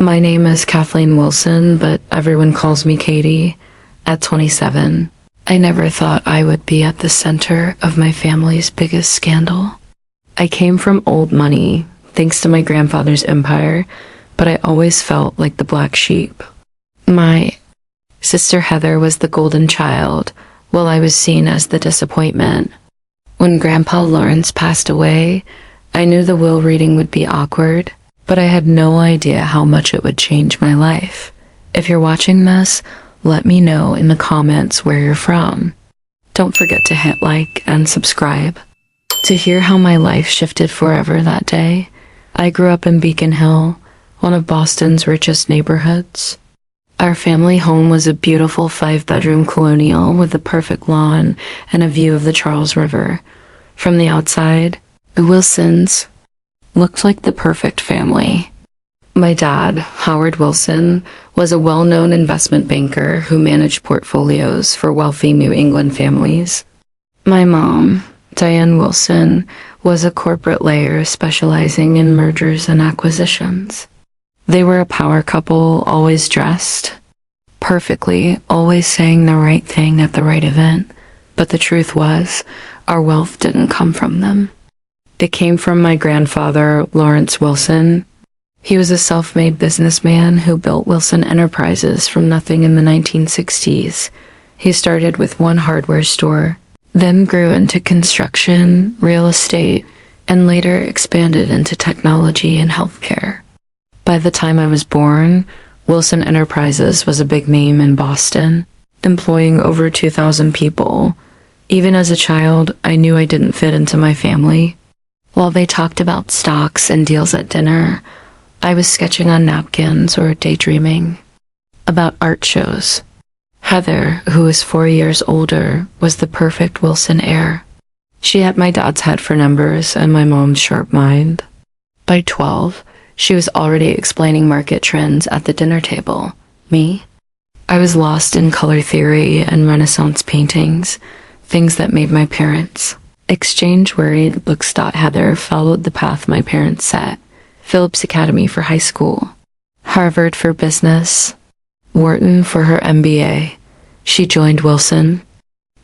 My name is Kathleen Wilson, but everyone calls me Katie. At 27, I never thought I would be at the center of my family's biggest scandal. I came from old money, thanks to my grandfather's empire, but I always felt like the black sheep. My sister Heather was the golden child, while I was seen as the disappointment. When Grandpa Lawrence passed away, I knew the will reading would be awkward, but I had no idea how much it would change my life. If you're watching this, let me know in the comments where you're from. Don't forget to hit like and subscribe. To hear how my life shifted forever that day, I grew up in Beacon Hill, one of Boston's richest neighborhoods. Our family home was a beautiful 5-bedroom colonial with a perfect lawn and a view of the Charles River. From the outside, the Wilsons looked like the perfect family. My dad, Howard Wilson, was a well-known investment banker who managed portfolios for wealthy New England families. My mom, Diane Wilson, was a corporate lawyer specializing in mergers and acquisitions. They were a power couple, always dressed perfectly, always saying the right thing at the right event. But the truth was, our wealth didn't come from them. It came from my grandfather, Lawrence Wilson. He was a self-made businessman who built Wilson Enterprises from nothing in the 1960s. He started with one hardware store, then grew into construction, real estate, and later expanded into technology and healthcare. By the time I was born, Wilson Enterprises was a big name in Boston, employing over 2,000 people. Even as a child, I knew I didn't fit into my family. While they talked about stocks and deals at dinner, I was sketching on napkins or daydreaming about art shows. Heather, who was 4 years older, was the perfect Wilson heir. She had my dad's head for numbers and my mom's sharp mind. By 12, she was already explaining market trends at the dinner table. Me? I was lost in color theory and Renaissance paintings, things that made my parents exchange-worried looks. Heather followed the path my parents set. Phillips Academy for high school, Harvard for business, Wharton for her MBA. She joined Wilson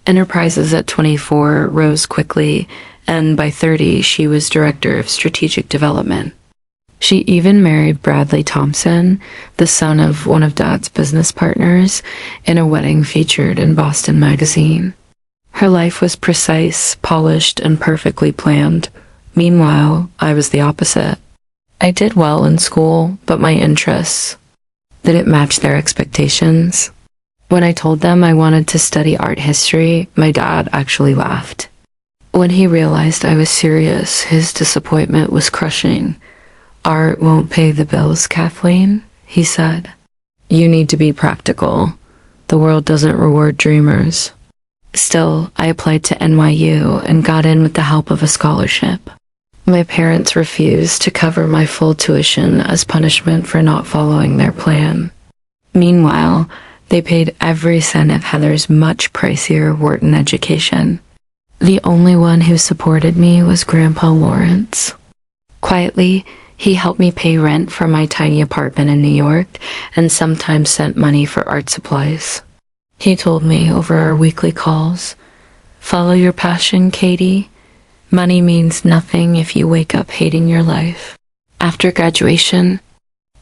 Enterprises at 24, rose quickly, and by 30 she was director of strategic development. She even married Bradley Thompson, the son of one of Dad's business partners, in a wedding featured in Boston Magazine. Her life was precise, polished, and perfectly planned. Meanwhile, I was the opposite. I did well in school, but my interests didn't match their expectations. When I told them I wanted to study art history, my dad actually laughed. When he realized I was serious, his disappointment was crushing. "Art won't pay the bills, Kathleen," he said. "You need to be practical. The world doesn't reward dreamers." Still, I applied to NYU and got in with the help of a scholarship. My parents refused to cover my full tuition as punishment for not following their plan. Meanwhile, they paid every cent of Heather's much pricier Wharton education. The only one who supported me was Grandpa Lawrence. Quietly, he helped me pay rent for my tiny apartment in New York and sometimes sent money for art supplies. He told me over our weekly calls, "Follow your passion, Katie. Money means nothing if you wake up hating your life." After graduation,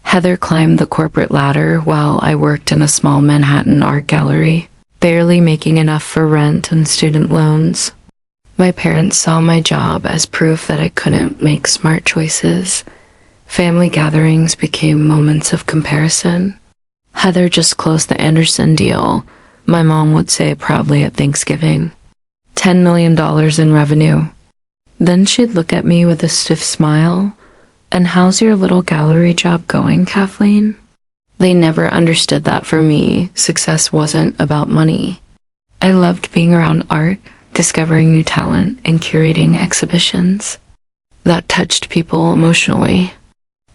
Heather climbed the corporate ladder while I worked in a small Manhattan art gallery, barely making enough for rent and student loans. My parents saw my job as proof that I couldn't make smart choices. Family gatherings became moments of comparison. "Heather just closed the Anderson deal," my mom would say proudly at Thanksgiving. $10 million in revenue. Then she'd look at me with a stiff smile. "And how's your little gallery job going, Kathleen?" They never understood that for me, success wasn't about money. I loved being around art, discovering new talent, and curating exhibitions. That touched people emotionally.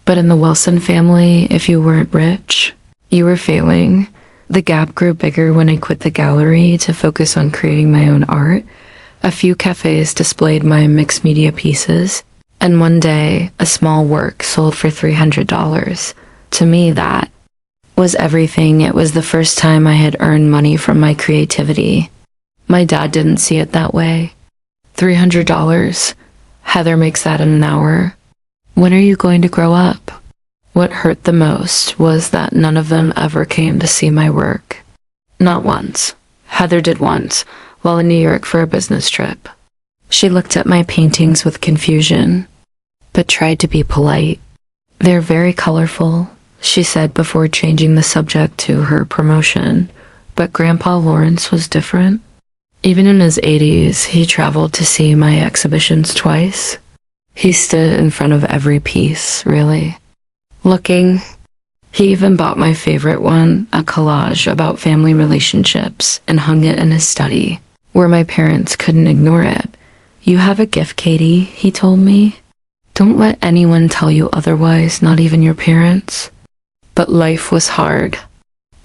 But in the Wilson family, if you weren't rich, you were failing. The gap grew bigger when I quit the gallery to focus on creating my own art. A few cafes displayed my mixed media pieces, and one day, a small work sold for $300. To me, that was everything. It was the first time I had earned money from my creativity. My dad didn't see it that way. $300. Heather makes that in an hour. When are you going to grow up? What hurt the most was that none of them ever came to see my work. Not once. Heather did once, while in New York for a business trip. She looked at my paintings with confusion, but tried to be polite. "They're very colorful," she said before changing the subject to her promotion. But Grandpa Lawrence was different. Even in his 80s, he traveled to see my exhibitions twice. He stood in front of every piece, really, looking. He even bought my favorite one, a collage about family relationships, and hung it in his study, where my parents couldn't ignore it. "You have a gift, Katie," he told me. "Don't let anyone tell you otherwise, not even your parents." But life was hard.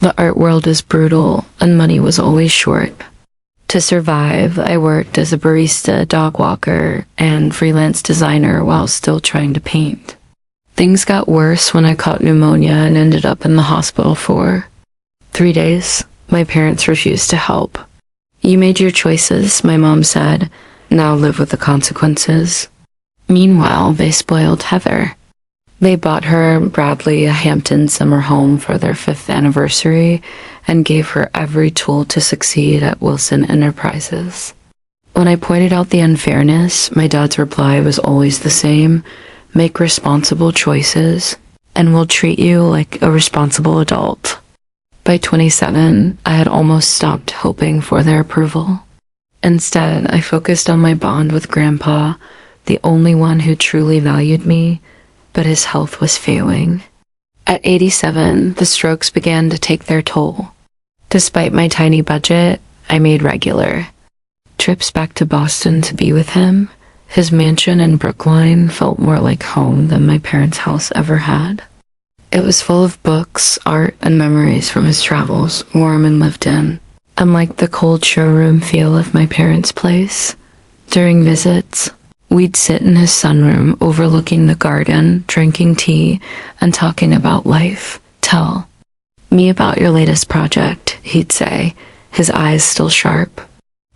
The art world is brutal, and money was always short. To survive, I worked as a barista, dog walker, and freelance designer while still trying to paint. Things got worse when I caught pneumonia and ended up in the hospital for 3 days. My parents refused to help. "You made your choices," my mom said. "Now live with the consequences." Meanwhile, they spoiled Heather. They bought her and Bradley a Hampton summer home for their 5th anniversary and gave her every tool to succeed at Wilson Enterprises. When I pointed out the unfairness, my dad's reply was always the same: "Make responsible choices, and we'll treat you like a responsible adult." By 27, I had almost stopped hoping for their approval. Instead, I focused on my bond with Grandpa, the only one who truly valued me, but his health was failing. At 87, the strokes began to take their toll. Despite my tiny budget, I made regular trips back to Boston to be with him. His mansion in Brookline felt more like home than my parents' house ever had. It was full of books, art, and memories from his travels, warm and lived in, unlike the cold showroom feel of my parents' place. During visits, we'd sit in his sunroom overlooking the garden, drinking tea, and talking about life. "Tell me about your latest project," he'd say, his eyes still sharp.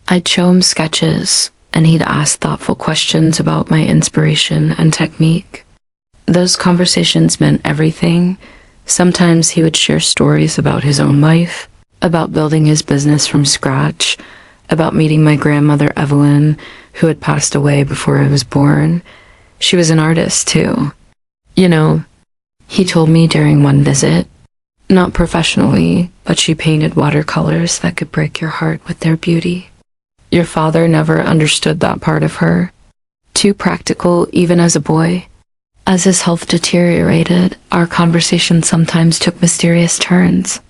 I'd show him sketches, and he'd ask thoughtful questions about my inspiration and technique. Those conversations meant everything. Sometimes he would share stories about his own life, about building his business from scratch, about meeting my grandmother Evelyn, who had passed away before I was born. She was an artist, too. "You know," he told me during one visit, "not professionally, but she painted watercolors that could break your heart with their beauty. Your father never understood that part of her. Too practical, even as a boy." As his health deteriorated, our conversation sometimes took mysterious turns.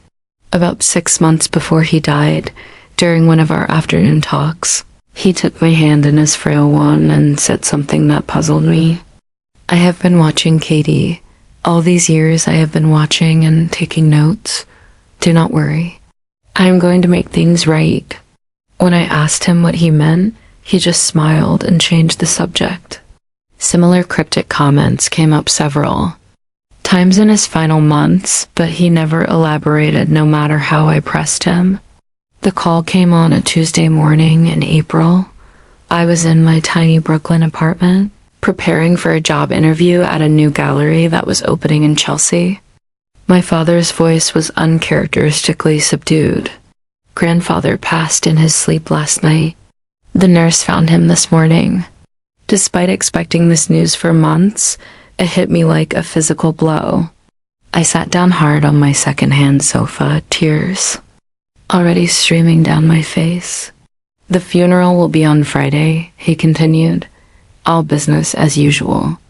About 6 months before he died, during one of our afternoon talks, he took my hand in his frail one and said something that puzzled me. "I have been watching, Katie. All these years I have been watching and taking notes. Do not worry. I am going to make things right." When I asked him what he meant, he just smiled and changed the subject. Similar cryptic comments came up several times in his final months, but he never elaborated no matter how I pressed him. The call came on a Tuesday morning in April. I was in my tiny Brooklyn apartment, preparing for a job interview at a new gallery that was opening in Chelsea. My father's voice was uncharacteristically subdued. "Grandfather passed in his sleep last night. The nurse found him this morning." Despite expecting this news for months, it hit me like a physical blow. I sat down hard on my second-hand sofa, tears already streaming down my face. "The funeral will be on Friday," he continued. "All business as usual.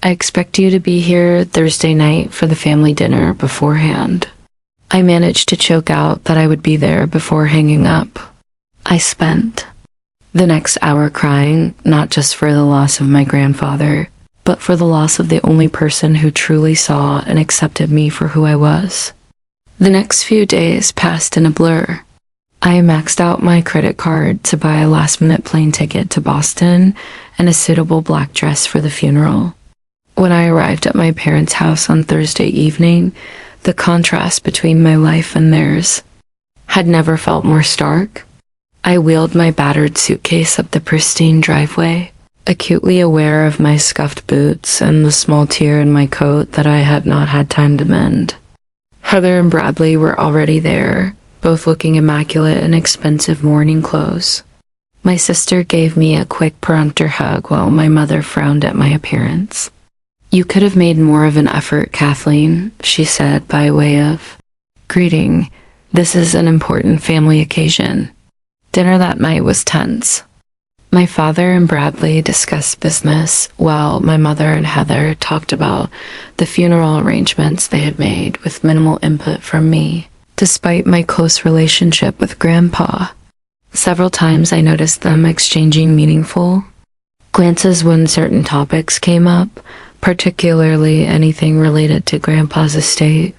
I expect you to be here Thursday night for the family dinner beforehand." I managed to choke out that I would be there before hanging up. I spent the next hour crying, not just for the loss of my grandfather, but for the loss of the only person who truly saw and accepted me for who I was. The next few days passed in a blur. I maxed out my credit card to buy a last-minute plane ticket to Boston and a suitable black dress for the funeral. When I arrived at my parents' house on Thursday evening, the contrast between my life and theirs had never felt more stark. I wheeled my battered suitcase up the pristine driveway, acutely aware of my scuffed boots and the small tear in my coat that I had not had time to mend. Heather and Bradley were already there, both looking immaculate in expensive morning clothes. My sister gave me a quick peremptory hug while my mother frowned at my appearance. "You could have made more of an effort, Kathleen," she said by way of greeting. "This is an important family occasion." Dinner that night was tense. My father and Bradley discussed business, while my mother and Heather talked about the funeral arrangements they had made with minimal input from me, despite my close relationship with Grandpa. Several times I noticed them exchanging meaningful glances when certain topics came up, particularly anything related to Grandpa's estate.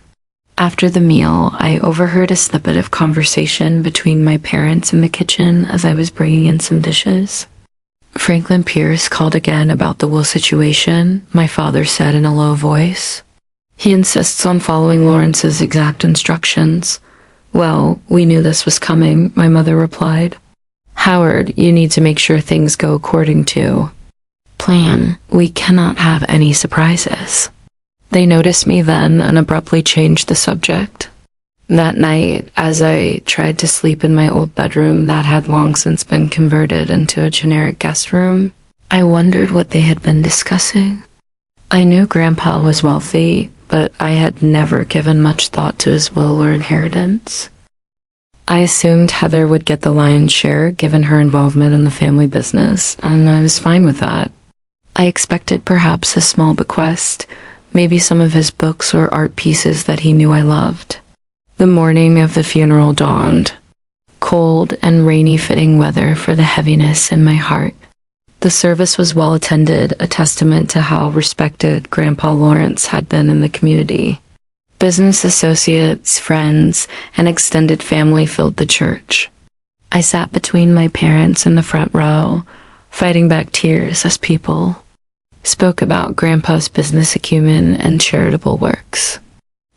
After the meal, I overheard a snippet of conversation between my parents in the kitchen as I was bringing in some dishes. "Franklin Pierce called again about the will situation," my father said in a low voice. "He insists on following Lawrence's exact instructions." "Well, we knew this was coming," my mother replied. "Howard, you need to make sure things go according to plan. We cannot have any surprises." They noticed me then and abruptly changed the subject. That night, as I tried to sleep in my old bedroom that had long since been converted into a generic guest room, I wondered what they had been discussing. I knew Grandpa was wealthy, but I had never given much thought to his will or inheritance. I assumed Heather would get the lion's share given her involvement in the family business, and I was fine with that. I expected perhaps a small bequest, maybe some of his books or art pieces that he knew I loved. The morning of the funeral dawned. Cold and rainy fitting weather for the heaviness in my heart. The service was well attended, a testament to how respected Grandpa Lawrence had been in the community. Business associates, friends, and extended family filled the church. I sat between my parents in the front row, fighting back tears as people spoke about Grandpa's business acumen and charitable works.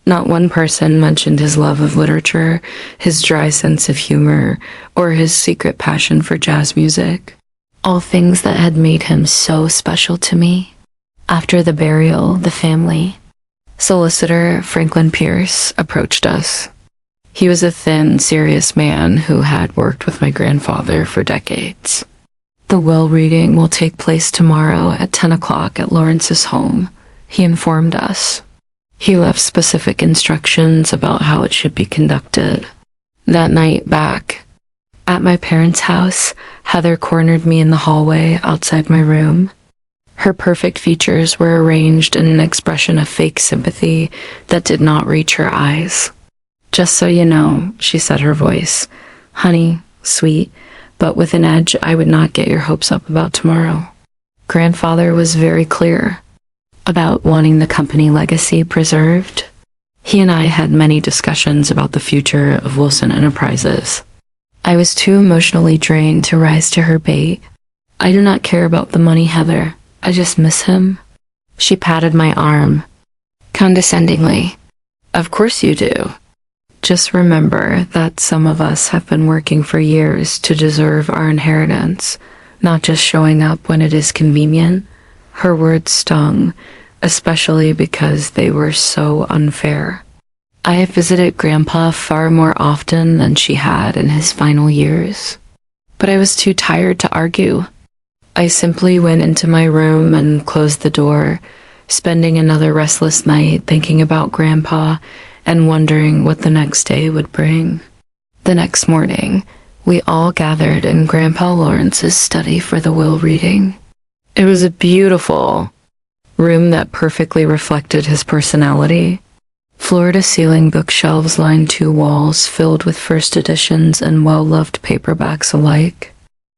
Not one person mentioned his love of literature, his dry sense of humor, or his secret passion for jazz music. All things that had made him so special to me. After the burial, the family solicitor, Franklin Pierce, approached us. He was a thin, serious man who had worked with my grandfather for decades. "The will reading will take place tomorrow at 10 o'clock at Lawrence's home," he informed us. He left specific instructions about how it should be conducted. That night back at my parents' house, Heather cornered me in the hallway outside my room. Her perfect features were arranged in an expression of fake sympathy that did not reach her eyes. "Just so you know," she said, her voice, "honey, sweet, but with an edge, I would not get your hopes up about tomorrow. Grandfather was very clear about wanting the company legacy preserved. He and I had many discussions about the future of Wilson Enterprises. I was too emotionally drained to rise to her bait. "I do not care about the money, Heather. I just miss him." She patted my arm condescendingly. "Of course you do. Just remember that some of us have been working for years to deserve our inheritance, not just showing up when it is convenient." Her words stung, especially because they were so unfair. I had visited Grandpa far more often than she had in his final years, but I was too tired to argue. I simply went into my room and closed the door, spending another restless night thinking about Grandpa and wondering what the next day would bring. The next morning, we all gathered in Grandpa Lawrence's study for the will reading. It was a beautiful room that perfectly reflected his personality. Floor-to-ceiling bookshelves lined two walls filled with first editions and well-loved paperbacks alike.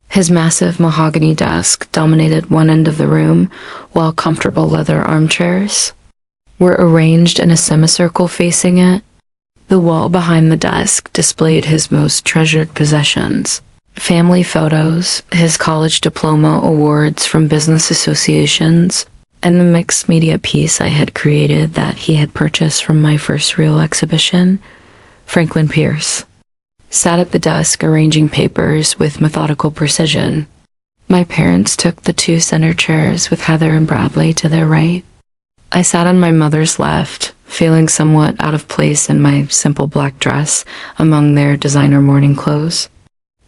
His massive mahogany desk dominated one end of the room, while comfortable leather armchairs were arranged in a semicircle facing it. The wall behind the desk displayed his most treasured possessions: family photos, his college diploma awards from business associations, and the mixed media piece I had created that he had purchased from my first real exhibition, Franklin Pierce sat at the desk arranging papers with methodical precision. My parents took the two center chairs with Heather and Bradley to their right. I sat on my mother's left, feeling somewhat out of place in my simple black dress among their designer morning clothes.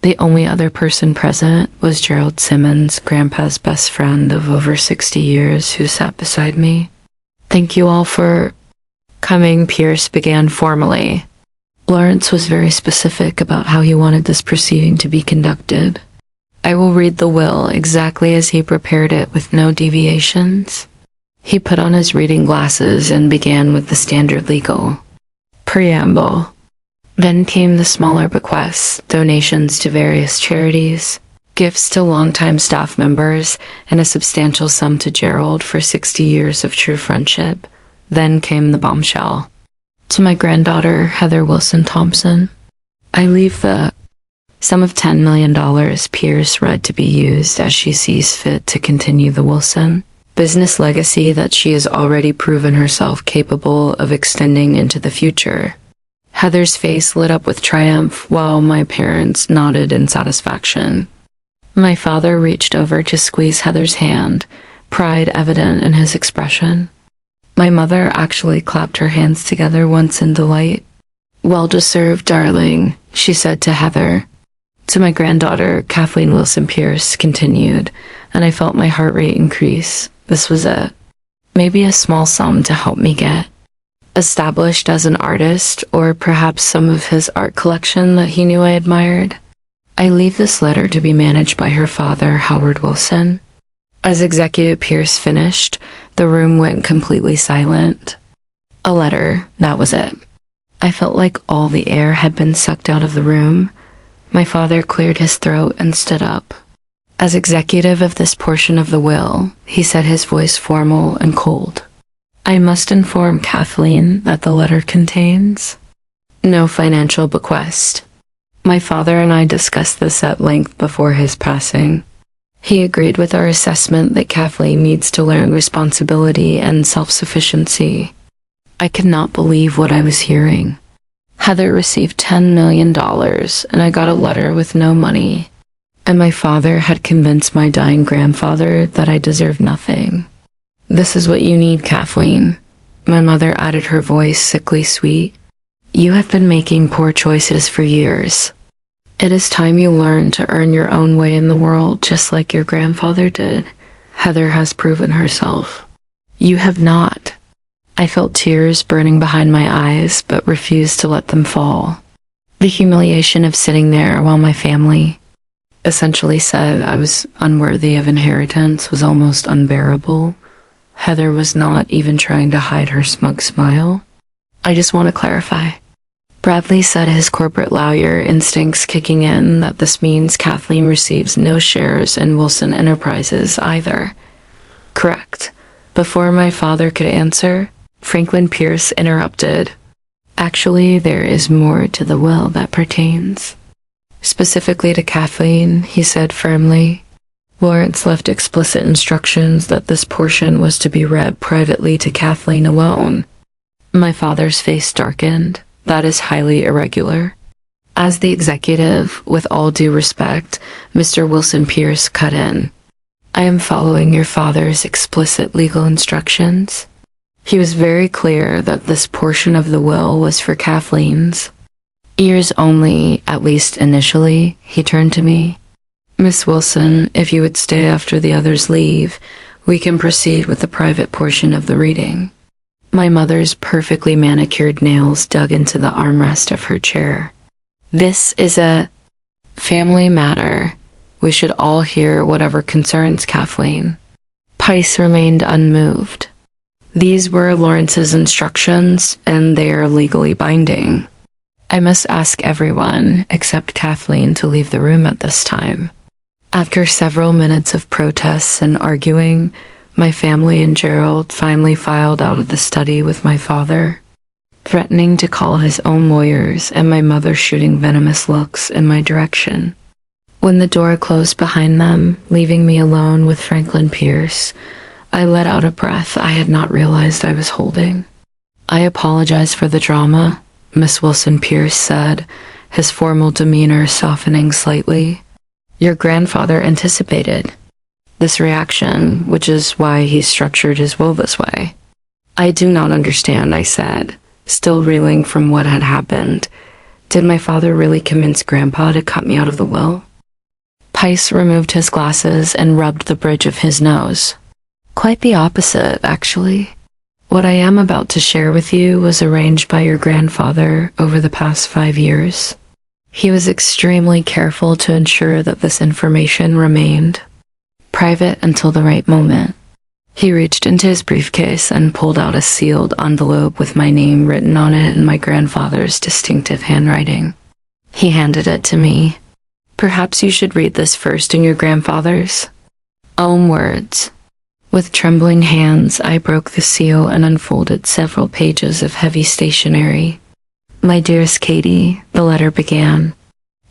The only other person present was Gerald Simmons, Grandpa's best friend of over 60 years, who sat beside me. "Thank you all for coming," Pierce began formally. Lawrence was very specific about how he wanted this proceeding to be conducted. "I will read the will exactly as he prepared it with no deviations." He put on his reading glasses and began with the standard legal preamble. Then came the smaller bequests, donations to various charities, gifts to longtime staff members, and a substantial sum to Gerald for 60 years of true friendship. Then came the bombshell. "To my granddaughter, Heather Wilson Thompson, I leave the sum of $10 million Pierce read to be used as she sees fit to continue the Wilson business legacy that she has already proven herself capable of extending into the future." Heather's face lit up with triumph while my parents nodded in satisfaction. My father reached over to squeeze Heather's hand, pride evident in his expression. My mother actually clapped her hands together once in delight. "Well deserved, darling," she said to Heather. To my granddaughter, Kathleen Wilson Pierce continued, and I felt my heart rate increase. This was it. Maybe a small sum to help me get established as an artist, or perhaps some of his art collection that he knew I admired. "I leave this letter to be managed by her father, Howard Wilson." As Executive Pierce finished, the room went completely silent. A letter, that was it. I felt like all the air had been sucked out of the room. My father cleared his throat and stood up. As executive of this portion of the will, he said, his voice formal and cold, "I must inform Kathleen that the letter contains no financial bequest." My father and I discussed this at length before his passing. He agreed with our assessment that Kathleen needs to learn responsibility and self-sufficiency. I could not believe what I was hearing. Heather received $10 million, and I got a letter with no money. And my father had convinced my dying grandfather that I deserved nothing. "This is what you need, Kathleen." My mother added, her voice sickly sweet. "You have been making poor choices for years. It is time you learn to earn your own way in the world, just like your grandfather did. Heather has proven herself. You have not." I felt tears burning behind my eyes, but refused to let them fall. The humiliation of sitting there while my family essentially said I was unworthy of inheritance was almost unbearable. Heather was not even trying to hide her smug smile. "I just want to clarify." Bradley said, his corporate lawyer instincts kicking in, that this means Kathleen receives no shares in Wilson Enterprises either. "Correct." Before my father could answer, Franklin Pierce interrupted. "Actually, there is more to the will that pertains specifically to Kathleen," he said firmly. Lawrence left explicit instructions that this portion was to be read privately to Kathleen alone. My father's face darkened. "That is highly irregular." As the executive, with all due respect, Mr. Wilson Pierce cut in. "I am following your father's explicit legal instructions." He was very clear that this portion of the will was for Kathleen's ears only, at least initially. He turned to me. "Miss Wilson, if you would stay after the others leave, we can proceed with the private portion of the reading." My mother's perfectly manicured nails dug into the armrest of her chair. "This is a family matter. We should all hear whatever concerns Kathleen." Pice remained unmoved. "These were Lawrence's instructions, and they are legally binding. I must ask everyone, except Kathleen, to leave the room at this time." After several minutes of protests and arguing, my family and Gerald finally filed out of the study with my father, threatening to call his own lawyers, and my mother shooting venomous looks in my direction. When the door closed behind them, leaving me alone with Franklin Pierce, I let out a breath I had not realized I was holding. "I apologize for the drama," Miss Wilson Pierce said, his formal demeanor softening slightly. "Your grandfather anticipated this reaction, which is why he structured his will this way." "I do not understand," I said, still reeling from what had happened. "Did my father really convince Grandpa to cut me out of the will?" Pice removed his glasses and rubbed the bridge of his nose. "Quite the opposite, actually. What I am about to share with you was arranged by your grandfather over the past 5 years. He was extremely careful to ensure that this information remained private until the right moment." He reached into his briefcase and pulled out a sealed envelope with my name written on it in my grandfather's distinctive handwriting. He handed it to me. "Perhaps you should read this first in your grandfather's own words." With trembling hands, I broke the seal and unfolded several pages of heavy stationery. "My dearest Katie," the letter began.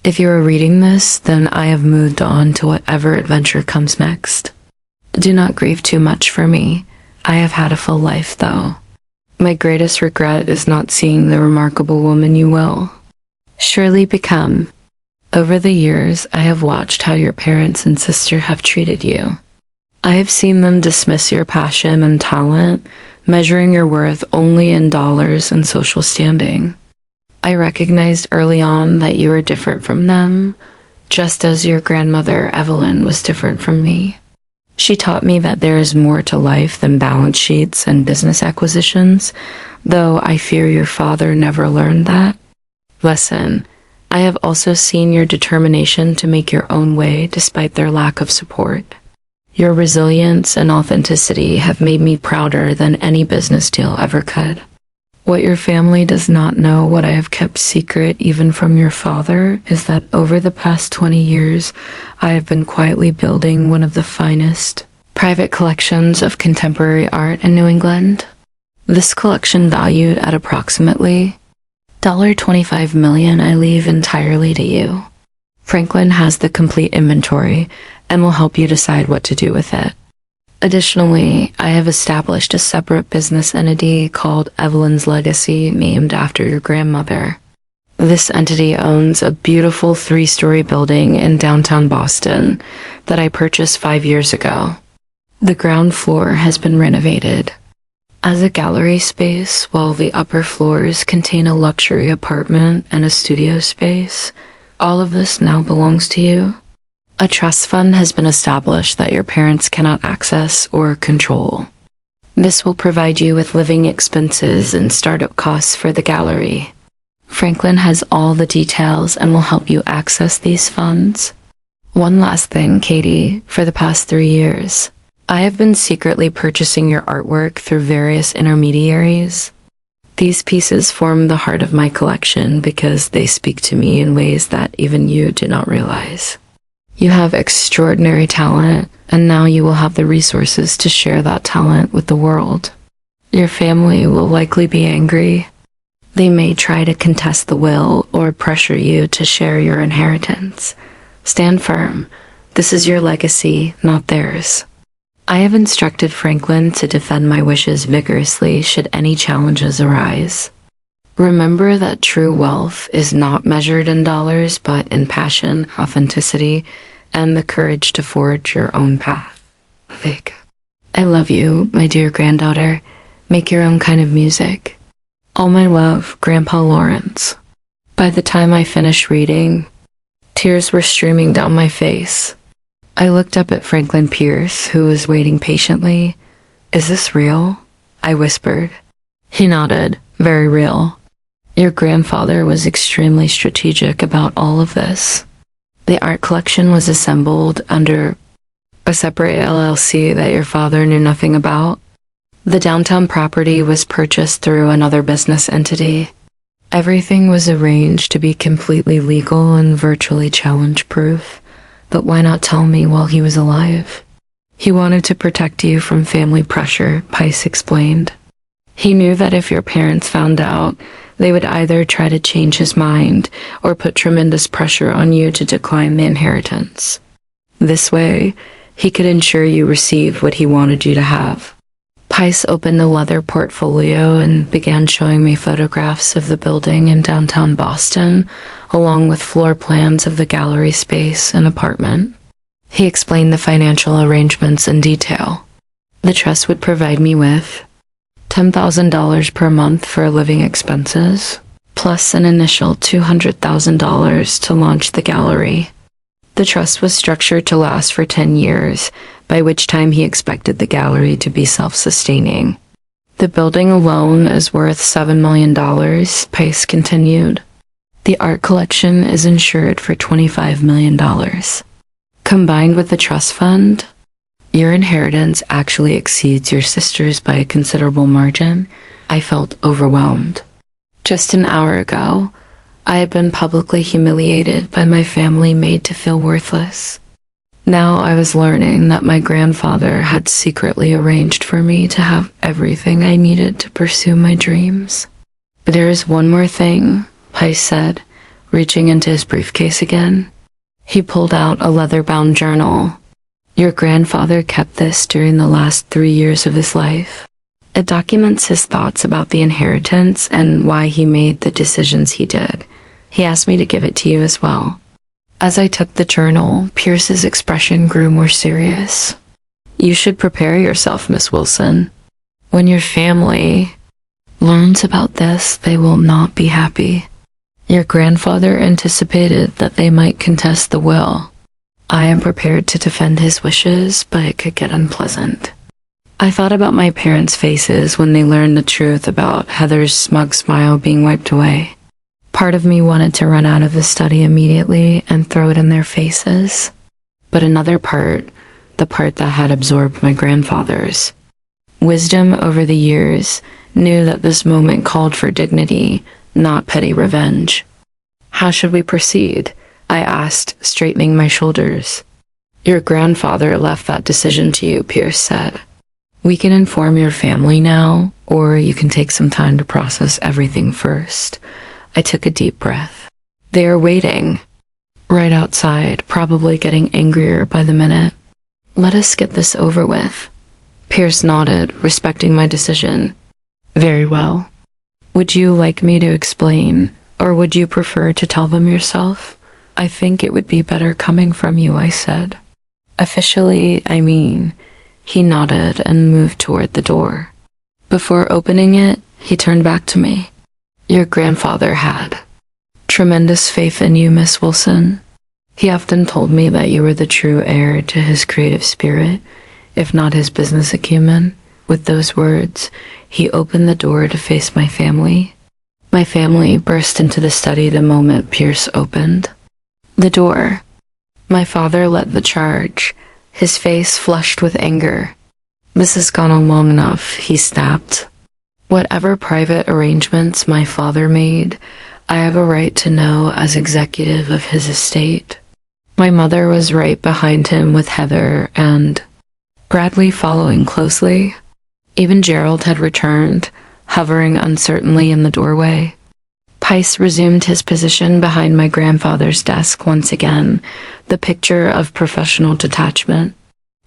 "If you are reading this, then I have moved on to whatever adventure comes next. Do not grieve too much for me. I have had a full life, though. My greatest regret is not seeing the remarkable woman you will surely become. Over the years, I have watched how your parents and sister have treated you. I have seen them dismiss your passion and talent, measuring your worth only in dollars and social standing. I recognized early on that you were different from them, just as your grandmother, Evelyn, was different from me. She taught me that there is more to life than balance sheets and business acquisitions, though I fear your father never learned that lesson. I have also seen your determination to make your own way despite their lack of support. Your resilience and authenticity have made me prouder than any business deal ever could. What your family does not know, what I have kept secret even from your father, is that over the past 20 years, I have been quietly building one of the finest private collections of contemporary art in New England. This collection, valued at approximately $25 million, I leave entirely to you. Franklin has the complete inventory and will help you decide what to do with it. Additionally, I have established a separate business entity called Evelyn's Legacy, named after your grandmother. This entity owns a beautiful 3-story building in downtown Boston that I purchased 5 years ago. The ground floor has been renovated as a gallery space, while the upper floors contain a luxury apartment and a studio space. All of this now belongs to you. A trust fund has been established that your parents cannot access or control. This will provide you with living expenses and startup costs for the gallery. Franklin has all the details and will help you access these funds. One last thing, Katie. For the past 3 years, I have been secretly purchasing your artwork through various intermediaries. These pieces form the heart of my collection because they speak to me in ways that even you do not realize. You have extraordinary talent, and now you will have the resources to share that talent with the world. Your family will likely be angry. They may try to contest the will or pressure you to share your inheritance. Stand firm. This is your legacy, not theirs. I have instructed Franklin to defend my wishes vigorously should any challenges arise. Remember that true wealth is not measured in dollars, but in passion, authenticity, and the courage to forge your own path. Vic. I love you, my dear granddaughter. Make your own kind of music. All my love, Grandpa Lawrence. By the time I finished reading, tears were streaming down my face. I looked up at Franklin Pierce, who was waiting patiently. "Is this real?" I whispered. He nodded. "Very real. Your grandfather was extremely strategic about all of this. The art collection was assembled under a separate LLC that your father knew nothing about. The downtown property was purchased through another business entity. Everything was arranged to be completely legal and virtually challenge-proof. But why not tell me while he was alive?" "He wanted to protect you from family pressure," Pice explained. "He knew that if your parents found out, they would either try to change his mind or put tremendous pressure on you to decline the inheritance. This way, He could ensure you receive what he wanted you to have. Pice opened a leather portfolio and began showing me photographs of the building in downtown Boston, along with floor plans of the gallery space and apartment. He explained the financial arrangements in detail. The trust would provide me with $10,000 per month for living expenses, plus an initial $200,000 to launch the gallery. The trust was structured to last for 10 years, by which time he expected the gallery to be self-sustaining. The building alone is worth $7 million, Pice continued. The art collection is insured for $25 million. Combined with the trust fund, your inheritance actually exceeds your sister's by a considerable margin. I felt overwhelmed. Just an hour ago, I had been publicly humiliated by my family, made to feel worthless. Now I was learning that my grandfather had secretly arranged for me to have everything I needed to pursue my dreams. There is one more thing, Pice said, reaching into his briefcase again. He pulled out a leather-bound journal. Your grandfather kept this during the last 3 years of his life. It documents his thoughts about the inheritance and why he made the decisions he did. He asked me to give it to you as well. As I took the journal, Pierce's expression grew more serious. You should prepare yourself, Miss Wilson. When your family learns about this, they will not be happy. Your grandfather anticipated that they might contest the will. I am prepared to defend his wishes, but it could get unpleasant. I thought about my parents' faces when they learned the truth about Heather's smug smile being wiped away. Part of me wanted to run out of the study immediately and throw it in their faces. But another part, the part that had absorbed my grandfather's wisdom over the years, knew that this moment called for dignity, not petty revenge. How should we proceed? I asked, straightening my shoulders. Your grandfather left that decision to you, Pierce said. We can inform your family now, or you can take some time to process everything first. I took a deep breath. They are waiting. Right outside, probably getting angrier by the minute. Let us get this over with. Pierce nodded, respecting my decision. Very well. Would you like me to explain, or would you prefer to tell them yourself? I think it would be better coming from you, I said. Officially, I mean. He nodded and moved toward the door. Before opening it, he turned back to me. Your grandfather had tremendous faith in you, Miss Wilson. He often told me that you were the true heir to his creative spirit, if not his business acumen. With those words, he opened the door to face my family. My family burst into the study the moment Pierce opened the door. My father led the charge, his face flushed with anger. This has gone on long enough, he snapped. Whatever private arrangements my father made, I have a right to know as executive of his estate. My mother was right behind him with Heather and Bradley following closely. Even Gerald had returned, hovering uncertainly in the doorway. Pice resumed his position behind my grandfather's desk once again, the picture of professional detachment.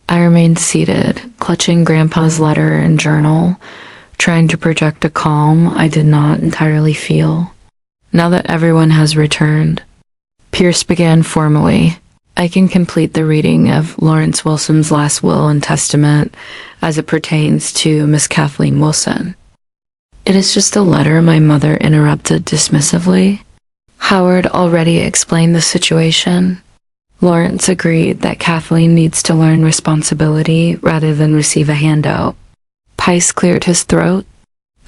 I remained seated, clutching Grandpa's letter and journal, trying to project a calm I did not entirely feel. Now that everyone has returned, Pierce began formally. I can complete the reading of Lawrence Wilson's last will and testament as it pertains to Miss Kathleen Wilson. It is just a letter, my mother interrupted dismissively. Howard already explained the situation. Lawrence agreed that Kathleen needs to learn responsibility rather than receive a handout. Pice cleared his throat.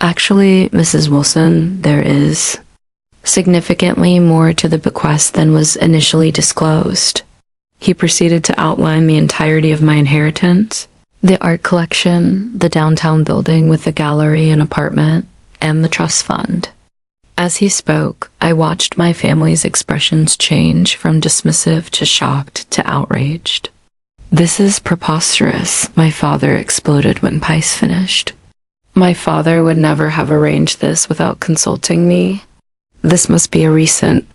Actually, Mrs. Wilson, there is significantly more to the bequest than was initially disclosed. He proceeded to outline the entirety of my inheritance. The art collection, the downtown building with the gallery and apartment, and the trust fund. As he spoke, I watched my family's expressions change from dismissive to shocked to outraged. This is preposterous, my father exploded when Pice finished. My father would never have arranged this without consulting me. This must be a recent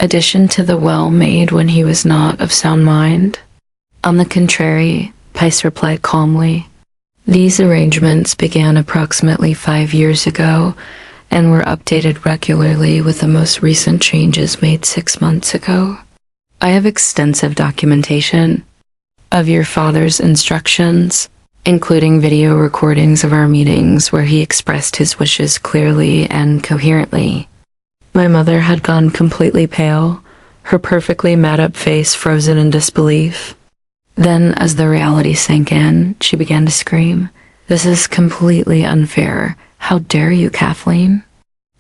addition to the will made when he was not of sound mind. On the contrary, Pice replied calmly. These arrangements began approximately 5 years ago and were updated regularly with the most recent changes made 6 months ago. I have extensive documentation of your father's instructions, including video recordings of our meetings where he expressed his wishes clearly and coherently. My mother had gone completely pale, her perfectly made-up face frozen in disbelief. Then, as the reality sank in, she began to scream, "This is completely unfair. How dare you, Kathleen?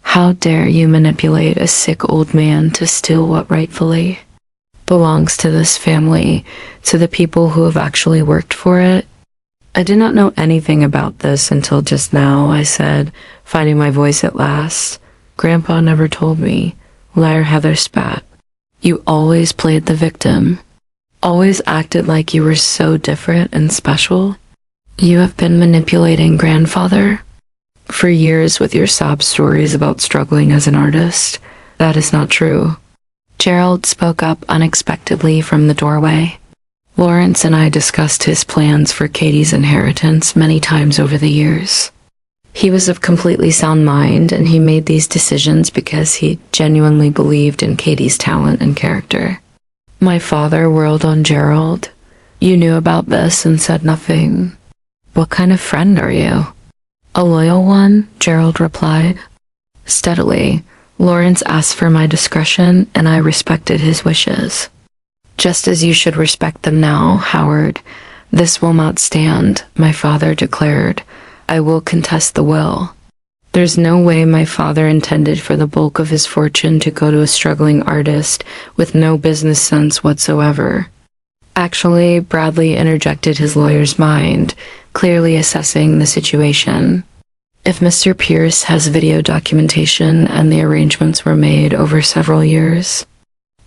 How dare you manipulate a sick old man to steal what rightfully belongs to this family, to the people who have actually worked for it?" "I did not know anything about this until just now," I said, finding my voice at last. "Grandpa never told me." Liar Heather spat. "You always played the victim. Always acted like you were so different and special. You have been manipulating grandfather for years with your sob stories about struggling as an artist. That is not true." Gerald spoke up unexpectedly from the doorway. "Lawrence and I discussed his plans for Katie's inheritance many times over the years. He was of completely sound mind, and he made these decisions because he genuinely believed in Katie's talent and character." My father whirled on Gerald. "You knew about this and said nothing. What kind of friend are you?" "A loyal one," Gerald replied. Steadily, Lawrence asked for my discretion, and I respected his wishes. "Just as you should respect them now, Howard. This will not stand," my father declared. "I will contest the will. There's no way my father intended for the bulk of his fortune to go to a struggling artist with no business sense whatsoever." Actually, Bradley interjected his lawyer's mind, clearly assessing the situation. "If Mr. Pierce has video documentation and the arrangements were made over several years,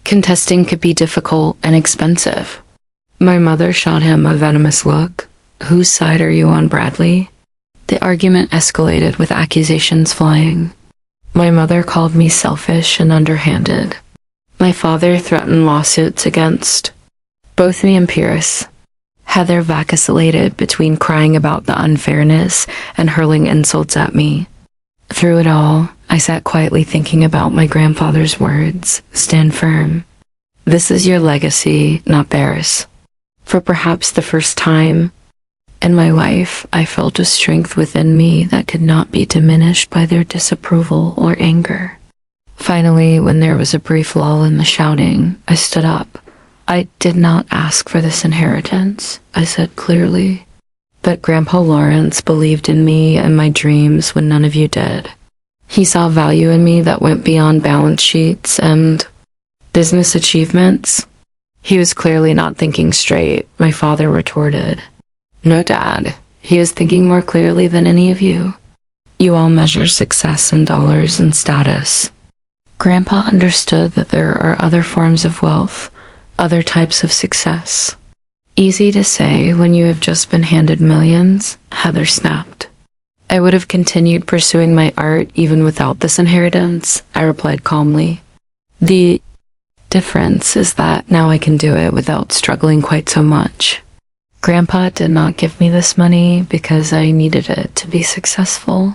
contesting could be difficult and expensive." My mother shot him a venomous look. "Whose side are you on, Bradley?" The argument escalated with accusations flying. My mother called me selfish and underhanded. My father threatened lawsuits against both me and Pierce. Heather vacillated between crying about the unfairness and hurling insults at me. Through it all, I sat quietly thinking about my grandfather's words, "Stand firm. This is your legacy, not theirs." For perhaps the first time in my life, I felt a strength within me that could not be diminished by their disapproval or anger. Finally, when there was a brief lull in the shouting, I stood up. "I did not ask for this inheritance," I said clearly. "But Grandpa Lawrence believed in me and my dreams when none of you did. He saw value in me that went beyond balance sheets and business achievements." "He was clearly not thinking straight," my father retorted. "No, Dad. He is thinking more clearly than any of you. You all measure success in dollars and status. Grandpa understood that there are other forms of wealth, other types of success." "Easy to say when you have just been handed millions," Heather snapped. "I would have continued pursuing my art even without this inheritance," I replied calmly. "The difference is that now I can do it without struggling quite so much. Grandpa did not give me this money because I needed it to be successful.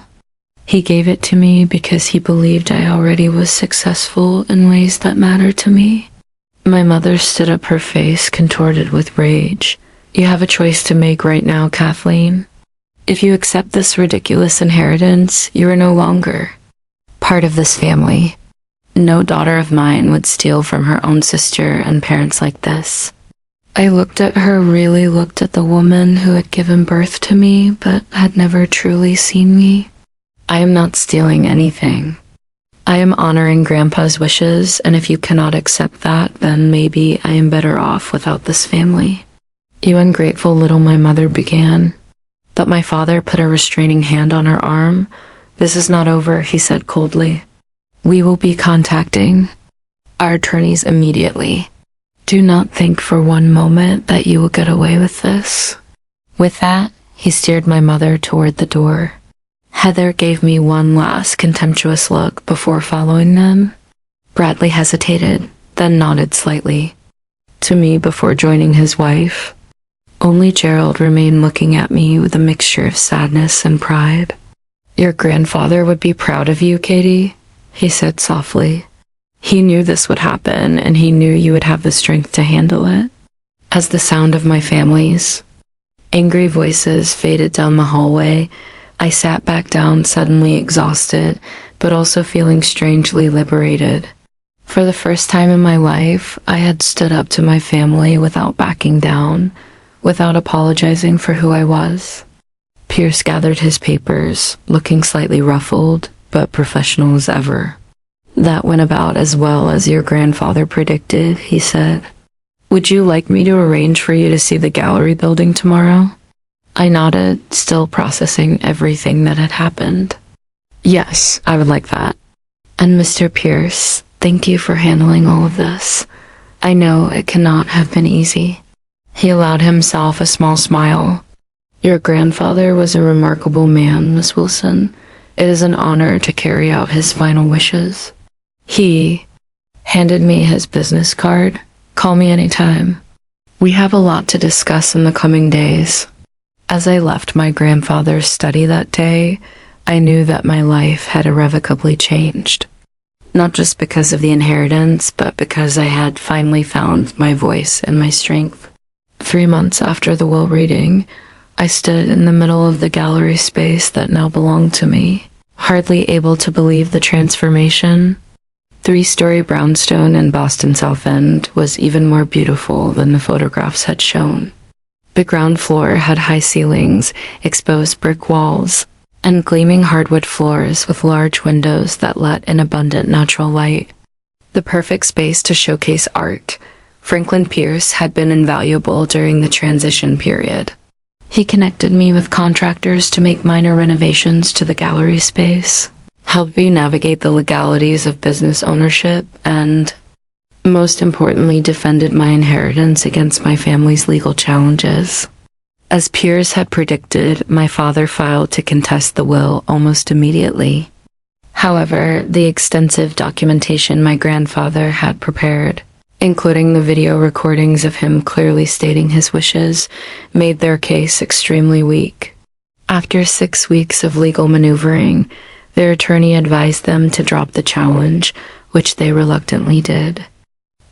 He gave it to me because he believed I already was successful in ways that mattered to me." My mother stood up, her face contorted with rage. "You have a choice to make right now, Kathleen. If you accept this ridiculous inheritance, you are no longer part of this family. No daughter of mine would steal from her own sister and parents like this." I looked at her, really looked at the woman who had given birth to me but had never truly seen me. "I am not stealing anything. I am honoring Grandpa's wishes, and if you cannot accept that, then maybe I am better off without this family." "You ungrateful little," my mother began. But my father put a restraining hand on her arm. "This is not over," he said coldly. "We will be contacting our attorneys immediately. Do not think for one moment that you will get away with this." With that, he steered my mother toward the door. Heather gave me one last contemptuous look before following them. Bradley hesitated, then nodded slightly. to me before joining his wife. Only Gerald remained looking at me with a mixture of sadness and pride. "Your grandfather would be proud of you, Katie," he said softly. "He knew this would happen, and he knew you would have the strength to handle it." As the sound of my family's angry voices faded down the hallway, I sat back down, suddenly exhausted, but also feeling strangely liberated. For the first time in my life, I had stood up to my family without backing down, without apologizing for who I was. Pierce gathered his papers, looking slightly ruffled, but professional as ever. "That went about as well as your grandfather predicted," he said. "Would you like me to arrange for you to see the gallery building tomorrow?" I nodded, still processing everything that had happened. "Yes, I would like that. And Mr. Pierce, thank you for handling all of this. I know it cannot have been easy." He allowed himself a small smile. "Your grandfather was a remarkable man, Miss Wilson. It is an honor to carry out his final wishes." He handed me his business card. "Call me anytime. We have a lot to discuss in the coming days." As I left my grandfather's study that day, I knew that my life had irrevocably changed. Not just because of the inheritance, but because I had finally found my voice and my strength. 3 months after the will reading, I stood in the middle of the gallery space that now belonged to me, hardly able to believe the transformation. 3-story brownstone in Boston South End was even more beautiful than the photographs had shown. The ground floor had high ceilings, exposed brick walls, and gleaming hardwood floors with large windows that let in abundant natural light. The perfect space to showcase art. Franklin Pierce had been invaluable during the transition period. He connected me with contractors to make minor renovations to the gallery space, helped me navigate the legalities of business ownership, and most importantly, defended my inheritance against my family's legal challenges. As Pierce had predicted, my father filed to contest the will almost immediately. However, the extensive documentation my grandfather had prepared, including the video recordings of him clearly stating his wishes, made their case extremely weak. After 6 weeks of legal maneuvering, their attorney advised them to drop the challenge, which they reluctantly did.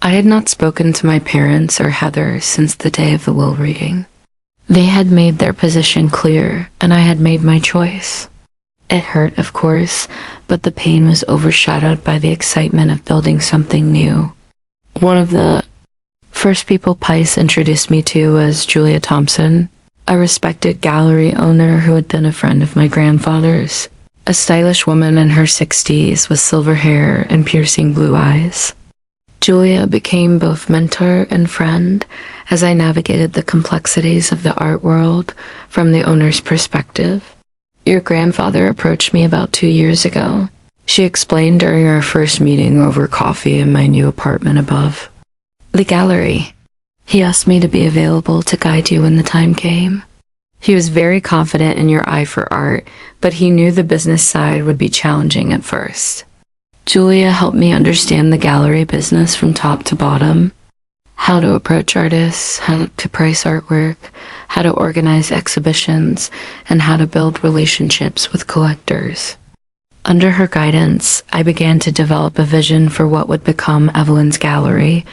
I had not spoken to my parents or Heather since the day of the will reading. They had made their position clear, and I had made my choice. It hurt, of course, but the pain was overshadowed by the excitement of building something new. One of the first people Pice introduced me to was Julia Thompson, a respected gallery owner who had been a friend of my grandfather's, a stylish woman in her 60s with silver hair and piercing blue eyes. Julia became both mentor and friend as I navigated the complexities of the art world from the owner's perspective. "Your grandfather approached me about 2 years ago," she explained during our first meeting over coffee in my new apartment above. "The gallery. He asked me to be available to guide you when the time came. He was very confident in your eye for art, but he knew the business side would be challenging at first." Julia helped me understand the gallery business from top to bottom. How to approach artists, how to price artwork, how to organize exhibitions, and how to build relationships with collectors. Under her guidance, I began to develop a vision for what would become Evelyn's Gallery,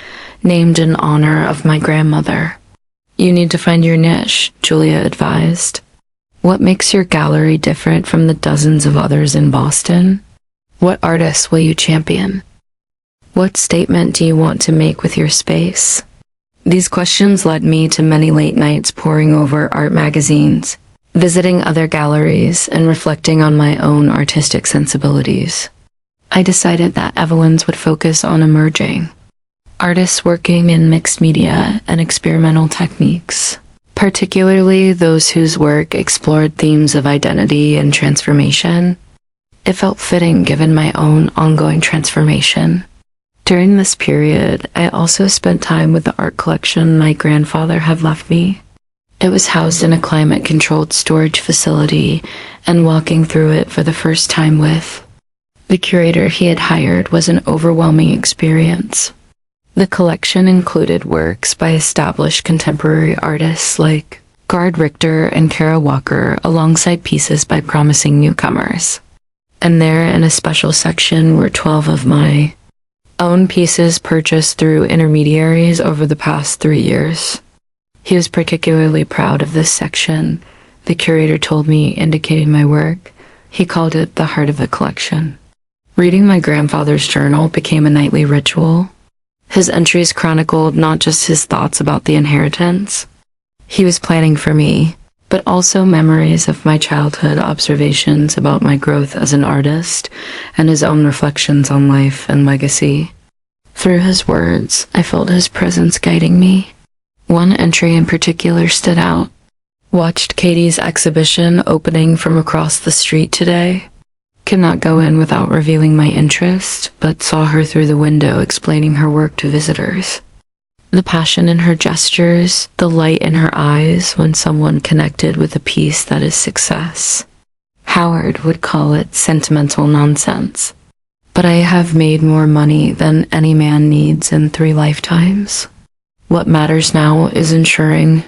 named in honor of my grandmother. "You need to find your niche," Julia advised. "What makes your gallery different from the dozens of others in Boston? What artists will you champion? What statement do you want to make with your space?" These questions led me to many late nights poring over art magazines, visiting other galleries, and reflecting on my own artistic sensibilities. I decided that Evelyn's would focus on emerging artists working in mixed media and experimental techniques, particularly those whose work explored themes of identity and transformation. It felt fitting given my own ongoing transformation. During this period, I also spent time with the art collection my grandfather had left me. It was housed in a climate-controlled storage facility, and walking through it for the first time with the curator he had hired was an overwhelming experience. The collection included works by established contemporary artists like Gard Richter and Kara Walker, alongside pieces by promising newcomers. And there, in a special section, were 12 of my own pieces purchased through intermediaries over the past 3 years. He was particularly proud of this section, the curator told me, indicating my work. He called it the heart of the collection. Reading my grandfather's journal became a nightly ritual. His entries chronicled not just his thoughts about the inheritance he was planning for me, but also memories of my childhood, observations about my growth as an artist, and his own reflections on life and legacy. Through his words, I felt his presence guiding me. One entry in particular stood out. Watched Katie's exhibition opening from across the street today. Could not go in without revealing my interest, but saw her through the window explaining her work to visitors. The passion in her gestures, the light in her eyes when someone connected with a piece that is success. Howard would call it sentimental nonsense. But I have made more money than any man needs in 3 lifetimes. What matters now is ensuring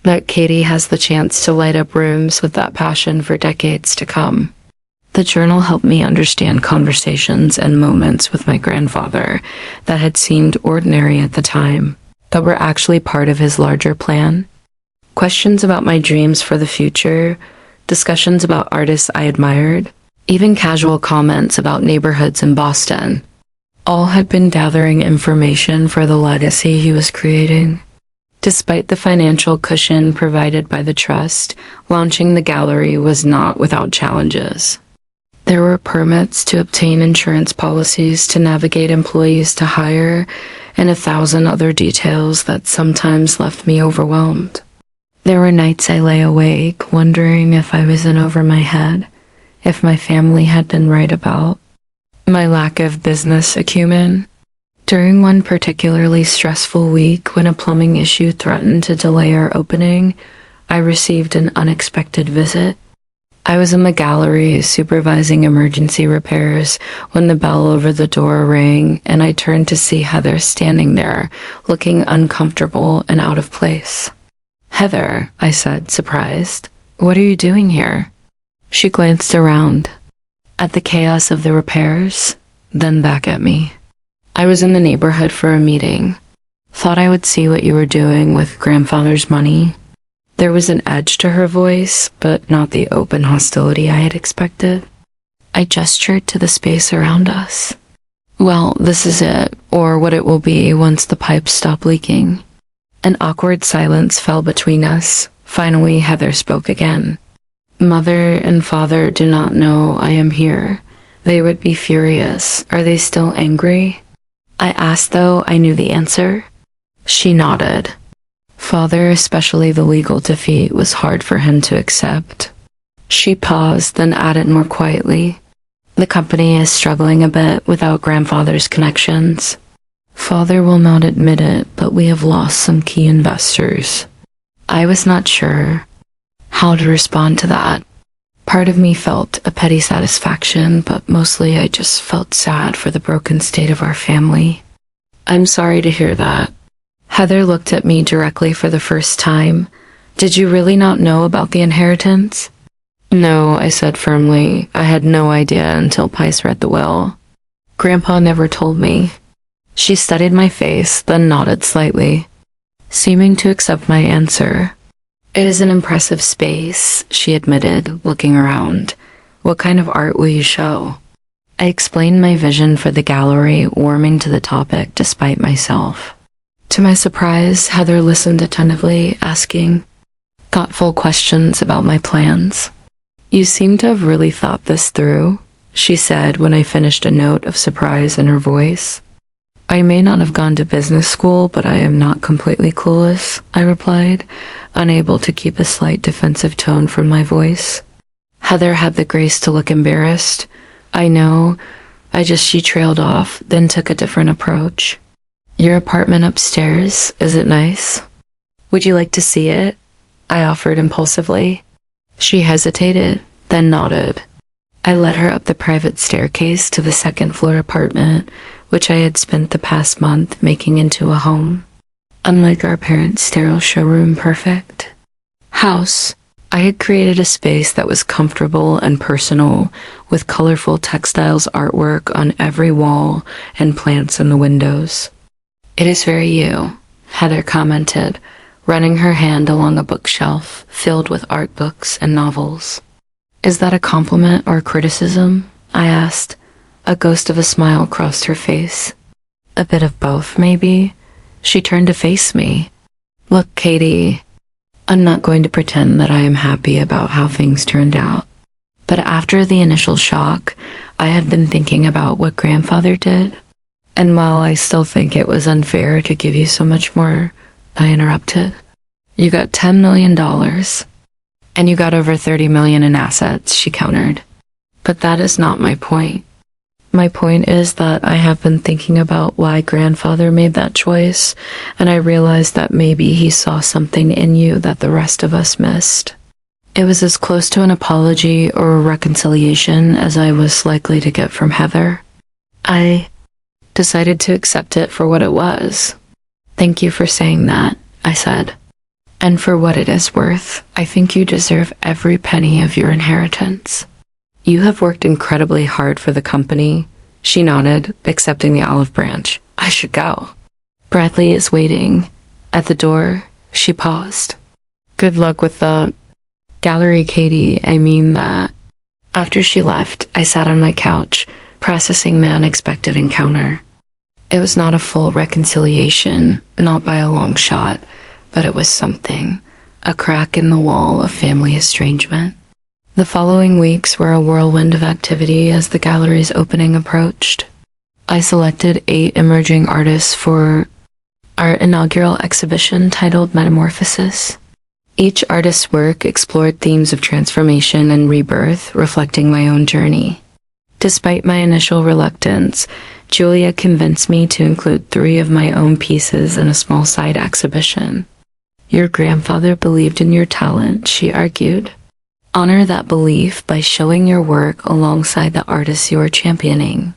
that Katie has the chance to light up rooms with that passion for decades to come. The journal helped me understand conversations and moments with my grandfather that had seemed ordinary at the time, but were actually part of his larger plan. Questions about my dreams for the future, discussions about artists I admired, even casual comments about neighborhoods in Boston. All had been gathering information for the legacy he was creating. Despite the financial cushion provided by the trust, launching the gallery was not without challenges. There were permits to obtain insurance policies to navigate employees to hire, and 1,000 other details that sometimes left me overwhelmed. There were nights I lay awake, wondering if I was in over my head, if my family had been right about my lack of business acumen. During one particularly stressful week, when a plumbing issue threatened to delay our opening, I received an unexpected visit. I was in the gallery supervising emergency repairs when the bell over the door rang, and I turned to see Heather standing there, looking uncomfortable and out of place. "Heather," I said, surprised, "what are you doing here?" She glanced around, at the chaos of the repairs, then back at me. "I was in the neighborhood for a meeting. Thought I would see what you were doing with grandfather's money." There was an edge to her voice, but not the open hostility I had expected. I gestured to the space around us. "Well, this is it, or what it will be once the pipes stop leaking." An awkward silence fell between us. Finally, Heather spoke again. "Mother and father do not know I am here. They would be furious. Are they still angry?" I asked, though I knew the answer. She nodded. Father, especially the legal defeat, was hard for him to accept. She paused, then added more quietly, "The company is struggling a bit without grandfather's connections. Father will not admit it, but we have lost some key investors." I was not sure how to respond to that. Part of me felt a petty satisfaction, but mostly I just felt sad for the broken state of our family. "I'm sorry to hear that." Heather looked at me directly for the first time. "Did you really not know about the inheritance?" "No," I said firmly. "I had no idea until Pice read the will. Grandpa never told me." She studied my face, then nodded slightly, seeming to accept my answer. "It is an impressive space," she admitted, looking around. "What kind of art will you show?" I explained my vision for the gallery, warming to the topic despite myself. To my surprise, Heather listened attentively, asking thoughtful questions about my plans. "You seem to have really thought this through," she said when I finished, a note of surprise in her voice. "I may not have gone to business school, but I am not completely clueless," I replied, unable to keep a slight defensive tone from my voice. Heather had the grace to look embarrassed. "I know, she trailed off, then took a different approach." "Your apartment upstairs, is it nice? Would you like to see it?" I offered impulsively. She hesitated, then nodded. I led her up the private staircase to the second-floor apartment, which I had spent the past month making into a home. Unlike our parents' sterile showroom perfect house, I had created a space that was comfortable and personal, with colorful textiles artwork on every wall and plants in the windows. "It is very you," Heather commented, running her hand along a bookshelf filled with art books and novels. "Is that a compliment or criticism?" I asked. A ghost of a smile crossed her face. "A bit of both, maybe." She turned to face me. "Look, Katie, I'm not going to pretend that I am happy about how things turned out. But after the initial shock, I had been thinking about what grandfather did. And while I still think it was unfair to give you so much more," I interrupted. "You got $10 million. And you got over 30 million in assets," she countered. "But that is not my point. My point is that I have been thinking about why grandfather made that choice, and I realized that maybe he saw something in you that the rest of us missed." It was as close to an apology or a reconciliation as I was likely to get from Heather. I decided to accept it for what it was. "Thank you for saying that," I said. "And for what it is worth, I think you deserve every penny of your inheritance. You have worked incredibly hard for the company." She nodded, accepting the olive branch. "I should go. Bradley is waiting." At the door, she paused. "Good luck with the gallery, Katie. I mean that." After she left, I sat on my couch, processing the unexpected encounter. It was not a full reconciliation, not by a long shot, but it was something, a crack in the wall of family estrangement. The following weeks were a whirlwind of activity as the gallery's opening approached. I selected 8 emerging artists for our inaugural exhibition titled Metamorphosis. Each artist's work explored themes of transformation and rebirth, reflecting my own journey. Despite my initial reluctance, Julia convinced me to include 3 of my own pieces in a small side exhibition. "Your grandfather believed in your talent," she argued. "Honor that belief by showing your work alongside the artists you are championing."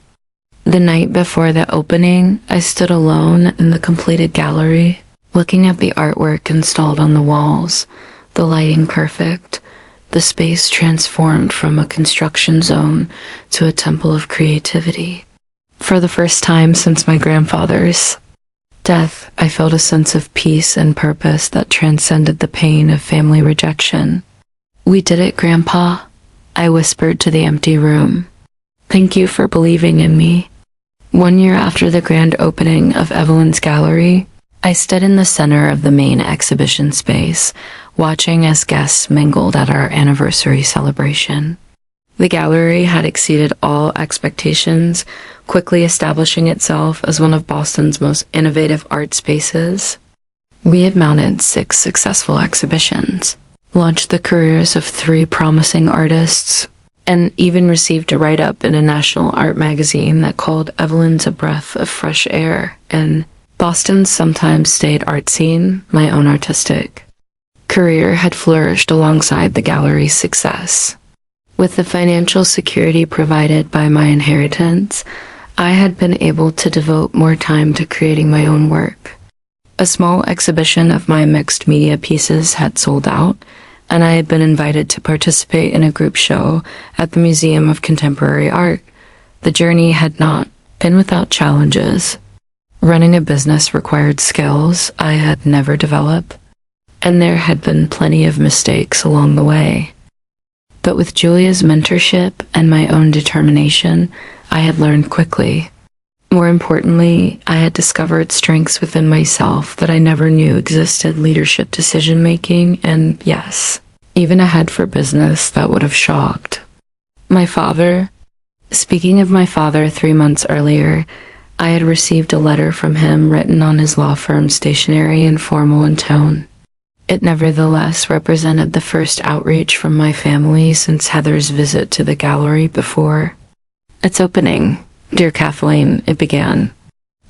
The night before the opening, I stood alone in the completed gallery, looking at the artwork installed on the walls, the lighting perfect, the space transformed from a construction zone to a temple of creativity. For the first time since my grandfather's death, I felt a sense of peace and purpose that transcended the pain of family rejection. "We did it, Grandpa," I whispered to the empty room. "Thank you for believing in me." 1 year after the grand opening of Evelyn's gallery, I stood in the center of the main exhibition space, watching as guests mingled at our anniversary celebration. The gallery had exceeded all expectations, quickly establishing itself as one of Boston's most innovative art spaces. We had mounted 6 successful exhibitions, launched the careers of 3 promising artists, and even received a write-up in a national art magazine that called Evelyn's a breath of fresh air in Boston's sometimes staid art scene. My own artistic career had flourished alongside the gallery's success. With the financial security provided by my inheritance, I had been able to devote more time to creating my own work. A small exhibition of my mixed media pieces had sold out, and I had been invited to participate in a group show at the Museum of Contemporary Art. The journey had not been without challenges. Running a business required skills I had never developed, and there had been plenty of mistakes along the way. But with Julia's mentorship and my own determination, I had learned quickly. More importantly, I had discovered strengths within myself that I never knew existed: leadership, decision-making, and yes, even a head for business that would have shocked my father. Speaking of my father, 3 months earlier, I had received a letter from him written on his law firm's stationery and formal in tone. It nevertheless represented the first outreach from my family since Heather's visit to the gallery before its opening. "Dear Kathleen," it began.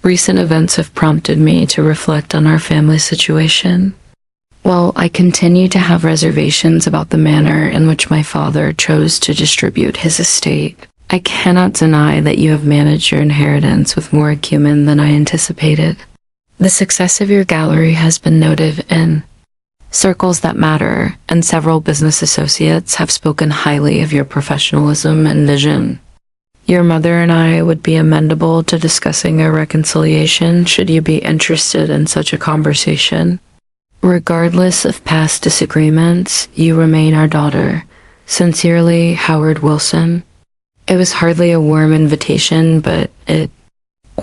"Recent events have prompted me to reflect on our family situation. While I continue to have reservations about the manner in which my father chose to distribute his estate, I cannot deny that you have managed your inheritance with more acumen than I anticipated. The success of your gallery has been noted in circles that matter, and several business associates have spoken highly of your professionalism and vision. Your mother and I would be amenable to discussing a reconciliation should you be interested in such a conversation. Regardless of past disagreements, you remain our daughter. Sincerely, Howard Wilson. It was hardly a warm invitation, but it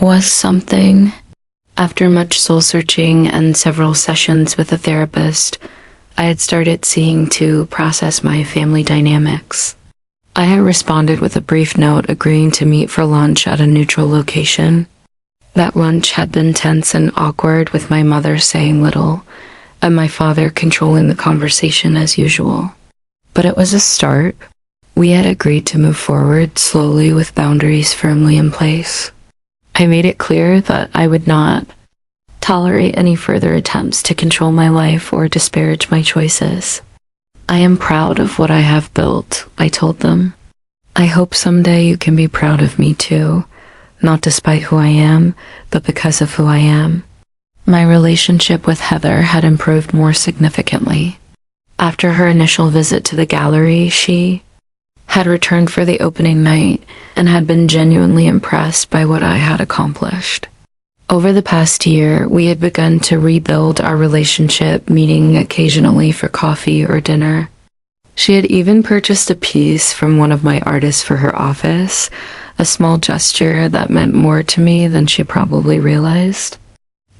was something. After much soul-searching and several sessions with a therapist, I had started seeking to process my family dynamics. I had responded with a brief note agreeing to meet for lunch at a neutral location. That lunch had been tense and awkward, with my mother saying little, and my father controlling the conversation as usual. But it was a start. We had agreed to move forward slowly with boundaries firmly in place. I made it clear that I would not tolerate any further attempts to control my life or disparage my choices. I am proud of what I have built, I told them. I hope someday you can be proud of me too, not despite who I am, but because of who I am. My relationship with Heather had improved more significantly. After her initial visit to the gallery, she had returned for the opening night and had been genuinely impressed by what I had accomplished. Over the past year, we had begun to rebuild our relationship, meeting occasionally for coffee or dinner. She had even purchased a piece from one of my artists for her office, a small gesture that meant more to me than she probably realized.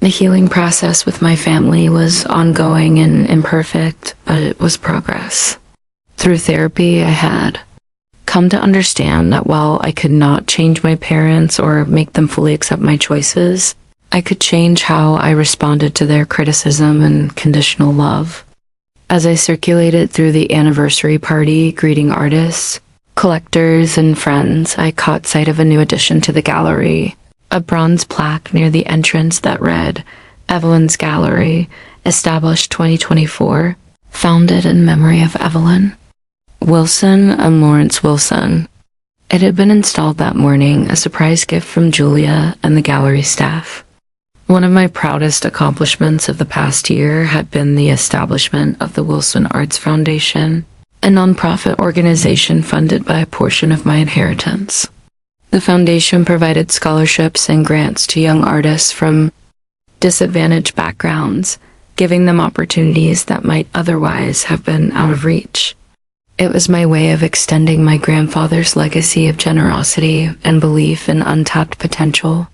The healing process with my family was ongoing and imperfect, but it was progress. Through therapy, I had come to understand that while I could not change my parents or make them fully accept my choices, I could change how I responded to their criticism and conditional love. As I circulated through the anniversary party, greeting artists, collectors, and friends, I caught sight of a new addition to the gallery. A bronze plaque near the entrance that read, Evelyn's Gallery, established 2024, founded in memory of Evelyn Wilson and Lawrence Wilson. It had been installed that morning, a surprise gift from Julia and the gallery staff. One of my proudest accomplishments of the past year had been the establishment of the Wilson Arts Foundation, a nonprofit organization funded by a portion of my inheritance. The foundation provided scholarships and grants to young artists from disadvantaged backgrounds, giving them opportunities that might otherwise have been out of reach. It was my way of extending my grandfather's legacy of generosity and belief in untapped potential.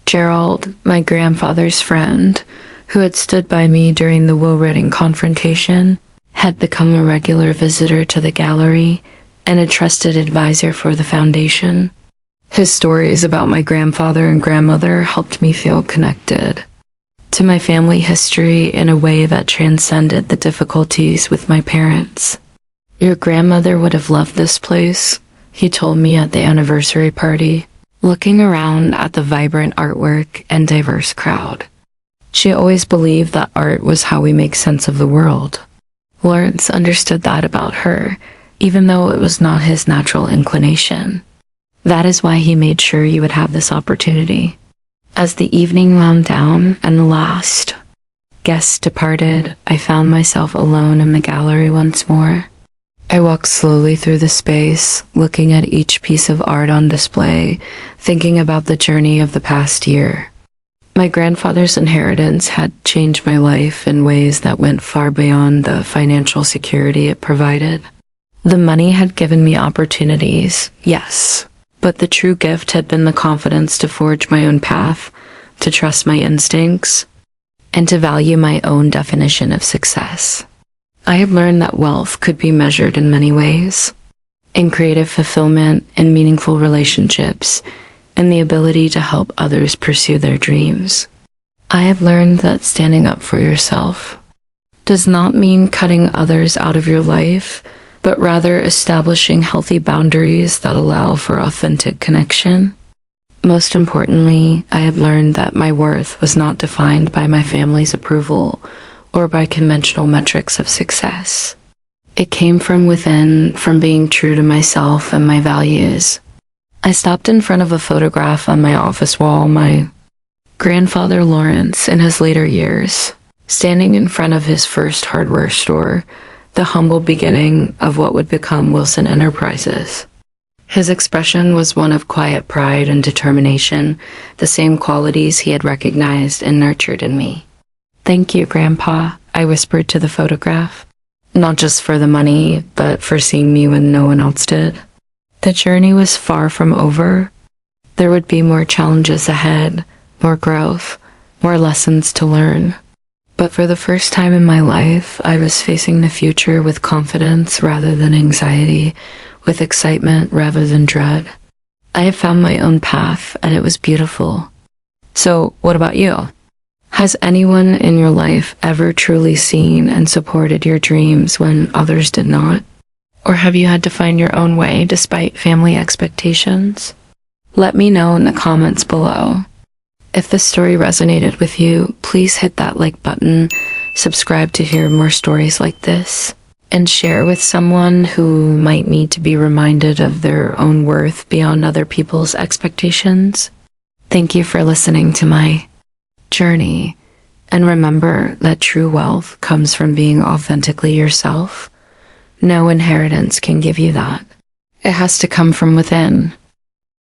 Gerald, my grandfather's friend, who had stood by me during the Will Redding confrontation, had become a regular visitor to the gallery and a trusted advisor for the foundation. His stories about my grandfather and grandmother helped me feel connected to my family history in a way that transcended the difficulties with my parents. Your grandmother would have loved this place, he told me at the anniversary party, looking around at the vibrant artwork and diverse crowd. She always believed that art was how we make sense of the world. Lawrence understood that about her, even though it was not his natural inclination. That is why he made sure you would have this opportunity. As the evening wound down and the last guests departed, I found myself alone in the gallery once more. I walked slowly through the space, looking at each piece of art on display, thinking about the journey of the past year. My grandfather's inheritance had changed my life in ways that went far beyond the financial security it provided. The money had given me opportunities, yes, but the true gift had been the confidence to forge my own path, to trust my instincts, and to value my own definition of success. I had learned that wealth could be measured in many ways: in creative fulfillment, in meaningful relationships, and the ability to help others pursue their dreams. I have learned that standing up for yourself does not mean cutting others out of your life, but rather establishing healthy boundaries that allow for authentic connection. Most importantly, I have learned that my worth was not defined by my family's approval or by conventional metrics of success. It came from within, from being true to myself and my values. I stopped in front of a photograph on my office wall, my grandfather Lawrence in his later years, standing in front of his first hardware store, the humble beginning of what would become Wilson Enterprises. His expression was one of quiet pride and determination, the same qualities he had recognized and nurtured in me. "Thank you, Grandpa," I whispered to the photograph. Not just for the money, but for seeing me when no one else did. The journey was far from over. There would be more challenges ahead, more growth, more lessons to learn. But for the first time in my life, I was facing the future with confidence rather than anxiety, with excitement rather than dread. I have found my own path, and it was beautiful. So, what about you? Has anyone in your life ever truly seen and supported your dreams when others did not? Or have you had to find your own way despite family expectations? Let me know in the comments below. If this story resonated with you, please hit that like button, subscribe to hear more stories like this, and share with someone who might need to be reminded of their own worth beyond other people's expectations. Thank you for listening to my journey, and remember that true wealth comes from being authentically yourself. No inheritance can give you that. It has to come from within.